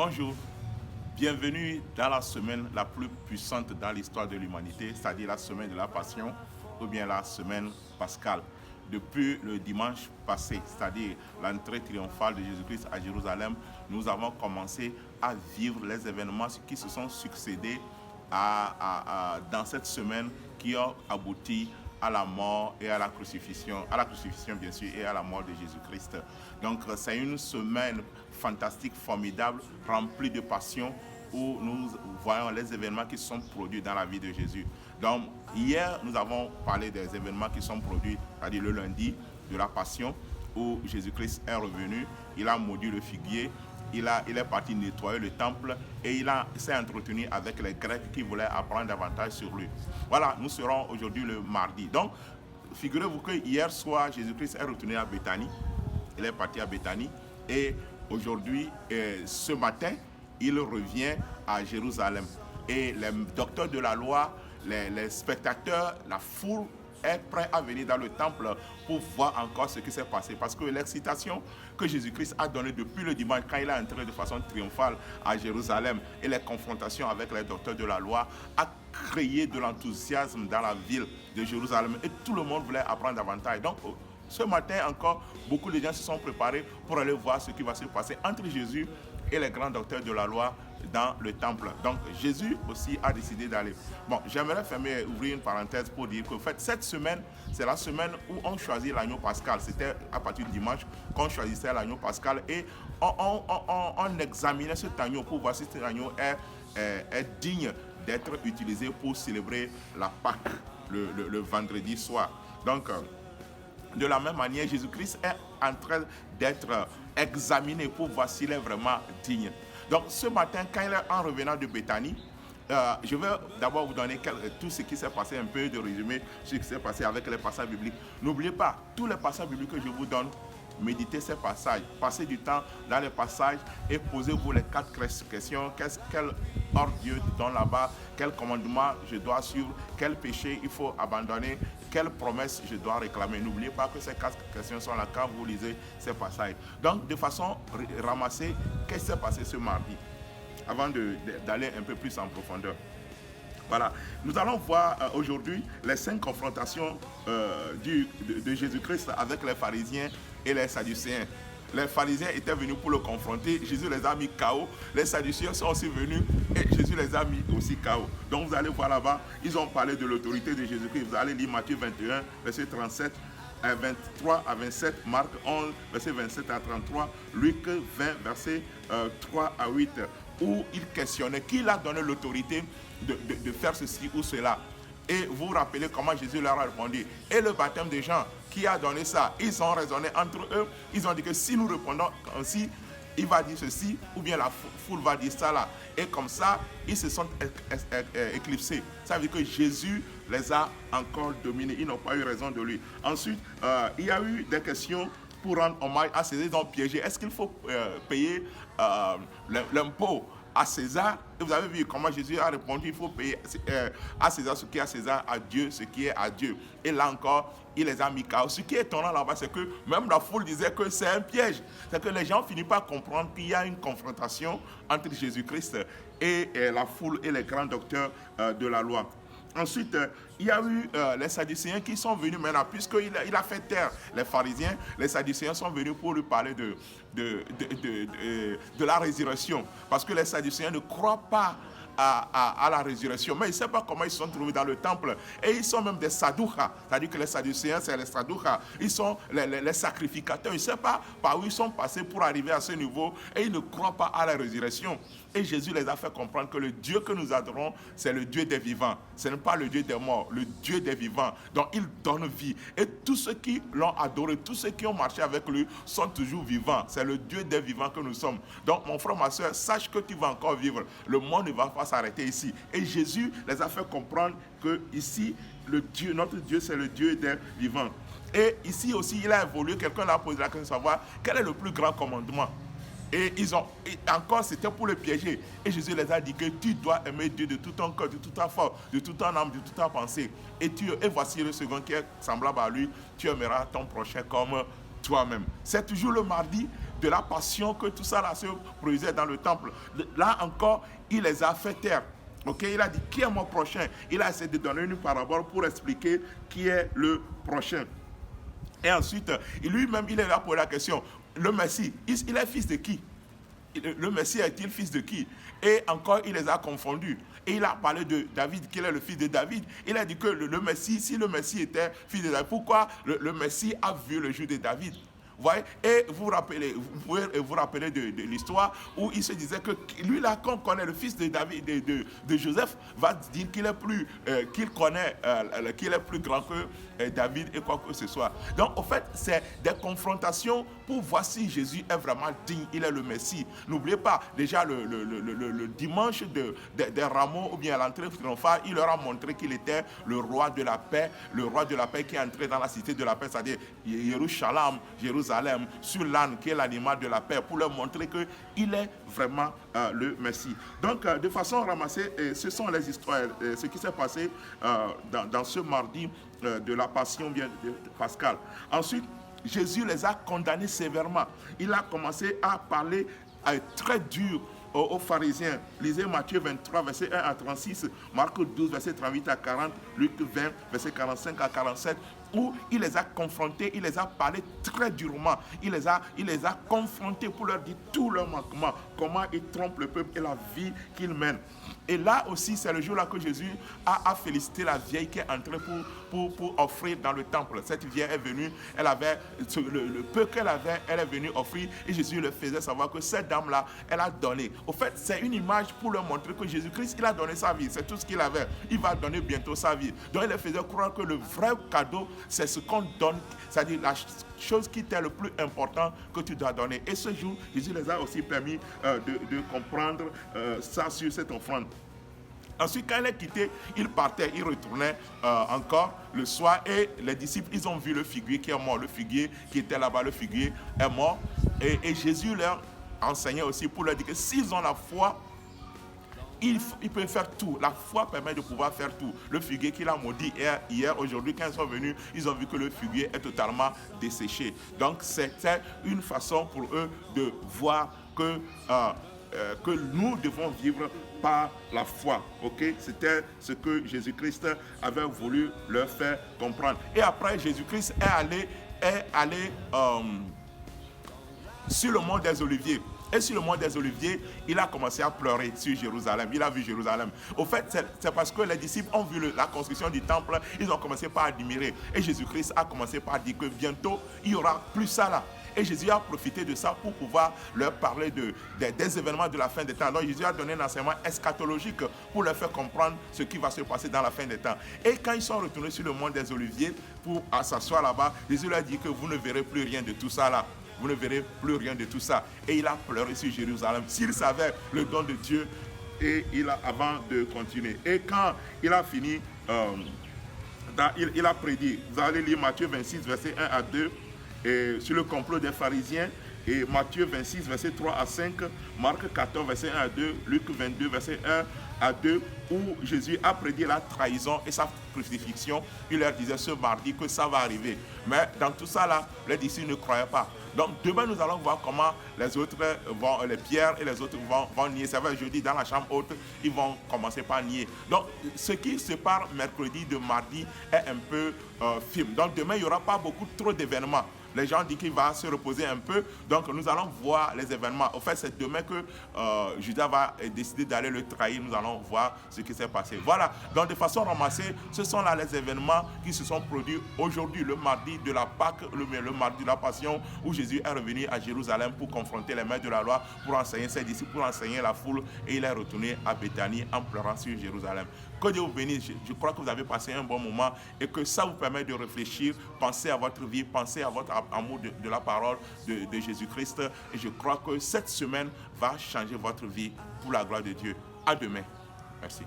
Bonjour, bienvenue dans la semaine la plus puissante dans l'histoire de l'humanité, c'est-à-dire la semaine de la Passion ou bien la semaine pascale. Depuis le dimanche passé, c'est-à-dire l'entrée triomphale de Jésus-Christ à Jérusalem, nous avons commencé à vivre les événements qui se sont succédés dans cette semaine qui ont abouti à la mort et à la crucifixion bien sûr, et à la mort de Jésus-Christ. Donc c'est une semaine fantastique, formidable, remplie de passion, où nous voyons les événements qui sont produits dans la vie de Jésus. Donc hier, nous avons parlé des événements qui sont produits, c'est-à-dire le lundi de la Passion, où Jésus-Christ est revenu, il a maudit le figuier, il est parti nettoyer le temple et il s'est entretenu avec les Grecs qui voulaient apprendre davantage sur lui. Voilà, nous serons aujourd'hui le mardi. Donc, figurez-vous que hier soir, Jésus-Christ est retourné à Béthanie. Il est parti à Béthanie et aujourd'hui, ce matin, il revient à Jérusalem. Et les docteurs de la loi, les spectateurs, la foule est prêt à venir dans le temple pour voir encore ce qui s'est passé. Parce que l'excitation que Jésus-Christ a donnée depuis le dimanche, quand il est entré de façon triomphale à Jérusalem, et les confrontations avec les docteurs de la loi, a créé de l'enthousiasme dans la ville de Jérusalem. Et tout le monde voulait apprendre davantage. Donc, ce matin encore, beaucoup de gens se sont préparés pour aller voir ce qui va se passer entre Jésus et les grands docteurs de la loi dans le temple. Donc Jésus aussi a décidé d'aller. Bon, j'aimerais ouvrir une parenthèse pour dire que en fait, cette semaine, c'est la semaine où on choisit l'agneau pascal. C'était à partir du dimanche qu'on choisissait l'agneau pascal et on examinait cet agneau pour voir si cet agneau est digne d'être utilisé pour célébrer la Pâque le vendredi soir. Donc, de la même manière, Jésus-Christ est en train d'être examiné pour voir s'il est vraiment digne. Donc ce matin, quand il est en revenant de Béthanie, je vais d'abord vous donner tout ce qui s'est passé, un peu de résumé, ce qui s'est passé avec les passages bibliques. N'oubliez pas, tous les passages bibliques que je vous donne, méditez ces passages, passez du temps dans les passages et posez-vous les 4 questions. Quel ordre Dieu donne là-bas, quel commandement je dois suivre, quel péché il faut abandonner, quelle promesse je dois réclamer. N'oubliez pas que ces 4 questions sont là quand vous lisez ces passages. Donc, de façon ramassée, qu'est-ce qui s'est passé ce mardi, avant d'aller un peu plus en profondeur. Voilà, nous allons voir aujourd'hui les 5 confrontations de Jésus-Christ avec les pharisiens et les sadducéens. Les pharisiens étaient venus pour le confronter, Jésus les a mis KO. Les sadducéens sont aussi venus et Jésus les a mis aussi KO. Donc vous allez voir là-bas, ils ont parlé de l'autorité de Jésus-Christ. Vous allez lire Matthieu 21, verset 37 à 23 à 27, Marc 11, verset 27 à 33, Luc 20, verset 3 à 8, où il questionnait qui leur a donné l'autorité de faire ceci ou cela. Et vous vous rappelez comment Jésus leur a répondu. Et le baptême des gens, qui a donné ça? Ils ont raisonné entre eux. Ils ont dit que si nous répondons ainsi, il va dire ceci, ou bien la foule va dire ça là. Et comme ça, ils se sont éclipsés. Ça veut dire que Jésus les a encore dominés. Ils n'ont pas eu raison de lui. Ensuite, il y a eu des questions pour rendre hommage à César. Ils ont piégé. Est-ce qu'il faut payer l'impôt à César? Et vous avez vu comment Jésus a répondu, il faut payer à César ce qui est à César, à Dieu ce qui est à Dieu. Et là encore, il les a mis KO. Ce qui est étonnant là-bas, c'est que même la foule disait que c'est un piège. C'est que les gens finissent par comprendre qu'il y a une confrontation entre Jésus-Christ et la foule et les grands docteurs de la loi. Ensuite, il y a eu les sadducéens qui sont venus maintenant, puisqu'il a fait taire les pharisiens. Les sadducéens sont venus pour lui parler de la résurrection. Parce que les sadducéens ne croient pas à la résurrection. Mais ils ne savent pas comment ils se sont trouvés dans le temple. Et ils sont même des sadouchas. C'est-à-dire que les sadducéens, c'est les sadouchas. Ils sont les sacrificateurs. Ils ne savent pas par où ils sont passés pour arriver à ce niveau. Et ils ne croient pas à la résurrection. Et Jésus les a fait comprendre que le Dieu que nous adorons, c'est le Dieu des vivants. Ce n'est pas le Dieu des morts, le Dieu des vivants. Donc il donne vie. Et tous ceux qui l'ont adoré, tous ceux qui ont marché avec lui, sont toujours vivants. C'est le Dieu des vivants que nous sommes. Donc mon frère, ma soeur, sache que tu vas encore vivre. Le monde ne va pas s'arrêter ici. Et Jésus les a fait comprendre que ici, notre Dieu, c'est le Dieu des vivants. Et ici aussi, il a évolué. Quelqu'un l'a posé la question de savoir quel est le plus grand commandement. Et encore, c'était pour le piéger. Et Jésus les a dit que tu dois aimer Dieu de tout ton cœur, de toute ta force, de toute ton âme, de toute ta pensée. Et voici le second qui est semblable à lui, tu aimeras ton prochain comme toi-même. C'est toujours le mardi de la passion, que tout ça là se produisait dans le temple. Là encore, il les a fait taire. Ok, il a dit qui est mon prochain. Il a essayé de donner une parabole pour expliquer qui est le prochain. Et ensuite, lui-même, il est là pour la question. Le Messie, il est fils de qui? Le Messie est-il fils de qui? Et encore, il les a confondus. Et il a parlé de David, qu'il est le fils de David. Il a dit que le Messie, si le Messie était fils de David, pourquoi le Messie a vu le jour de David? Voyez? Et vous pouvez vous rappeler de l'histoire où il se disait que lui là, qu'on connaît le fils de David, de Joseph, va dire qu'il est plus, qu'il est plus grand que David et quoi que ce soit. Donc en fait, c'est des confrontations pour voir si Jésus est vraiment digne, il est le Messie. N'oubliez pas, déjà le dimanche des rameaux ou bien à l'entrée triomphale, il leur a montré qu'il était le roi de la paix qui est entré dans la cité de la paix, c'est-à-dire Jérusalem, sur l'âne qui est l'animal de la paix, pour leur montrer qu'il est vraiment le Messie. Donc, de façon ramassée, ce sont les histoires, ce qui s'est passé dans ce mardi de la passion de Pascal. Ensuite, Jésus les a condamnés sévèrement. Il a commencé à parler très dur aux pharisiens. Lisez Matthieu 23, verset 1 à 36, Marc 12, verset 38 à 40, Luc 20, verset 45 à 47, où il les a confrontés, il les a parlé très durement, il les a confrontés pour leur dire tout leur manquement, comment ils trompent le peuple et la vie qu'ils mènent. Et là aussi, c'est le jour-là que Jésus a félicité la vieille qui est entrée pour offrir dans le temple. Cette vieille est venue, elle avait le peu qu'elle avait, elle est venue offrir, et Jésus leur faisait savoir que cette dame-là, elle a donné. Au fait, c'est une image pour leur montrer que Jésus-Christ, il a donné sa vie, c'est tout ce qu'il avait. Il va donner bientôt sa vie. Donc il leur faisait croire que le vrai cadeau, c'est ce qu'on donne, c'est-à-dire la chose qui t'est le plus important que tu dois donner. Et ce jour, Jésus les a aussi permis de comprendre ça sur cette offrande. Ensuite, quand il est quitté, il partait, il retournait encore le soir, et les disciples, ils ont vu le figuier qui est mort. Le figuier qui était là-bas, le figuier est mort. Et Jésus leur enseignait aussi pour leur dire que s'ils ont la foi, ils peuvent faire tout. La foi permet de pouvoir faire tout. Le figuier qu'il a maudit hier, aujourd'hui, quand ils sont venus, ils ont vu que le figuier est totalement desséché. Donc, c'était une façon pour eux de voir que nous devons vivre par la foi. Ok, c'était ce que Jésus-Christ avait voulu leur faire comprendre. Et après, Jésus-Christ est allé sur le mont des Oliviers. Et sur le mont des Oliviers, il a commencé à pleurer sur Jérusalem. Il a vu Jérusalem. Au fait, c'est parce que les disciples ont vu la construction du temple, ils ont commencé par admirer. Et Jésus-Christ a commencé par dire que bientôt, il n'y aura plus ça là. Et Jésus a profité de ça pour pouvoir leur parler des événements de la fin des temps. Donc Jésus a donné un enseignement eschatologique pour leur faire comprendre ce qui va se passer dans la fin des temps. Et quand ils sont retournés sur le mont des Oliviers pour s'asseoir là-bas, Jésus leur a dit que vous ne verrez plus rien de tout ça là. Vous ne verrez plus rien de tout ça. Et il a pleuré sur Jérusalem. S'il savait le don de Dieu, et avant de continuer. Et quand il a fini, il a prédit. Vous allez lire Matthieu 26, verset 1 à 2, et sur le complot des pharisiens, et Matthieu 26, verset 3 à 5, Marc 14, verset 1 à 2, Luc 22, verset 1 à 2, où Jésus a prédit la trahison et sa crucifixion. Il leur disait ce mardi que ça va arriver. Mais dans tout ça là, les disciples ne croyaient pas. Donc demain, nous allons voir comment les autres les Pierre et les autres vont nier. C'est vrai, jeudi, dans la chambre haute, ils vont commencer par nier. Donc, ce qui sépare mercredi de mardi est un peu film. Donc demain, il n'y aura pas trop d'événements. Les gens disent qu'il va se reposer un peu. Donc, nous allons voir les événements. En fait, c'est demain que Judas va décider d'aller le trahir. Nous allons voir ce qui s'est passé. Voilà. Donc, de façon ramassée, ce sont là les événements qui se sont produits aujourd'hui, le mardi de la Pâque, le mardi de la Passion, où Jésus est revenu à Jérusalem pour confronter les maîtres de la loi, pour enseigner ses disciples, pour enseigner la foule. Et il est retourné à Béthanie en pleurant sur Jérusalem. Que Dieu vous bénisse. Je crois que vous avez passé un bon moment et que ça vous permet de réfléchir, penser à votre vie, penser à votre amour de la parole de Jésus-Christ. Et je crois que cette semaine va changer votre vie pour la gloire de Dieu. À demain. Merci.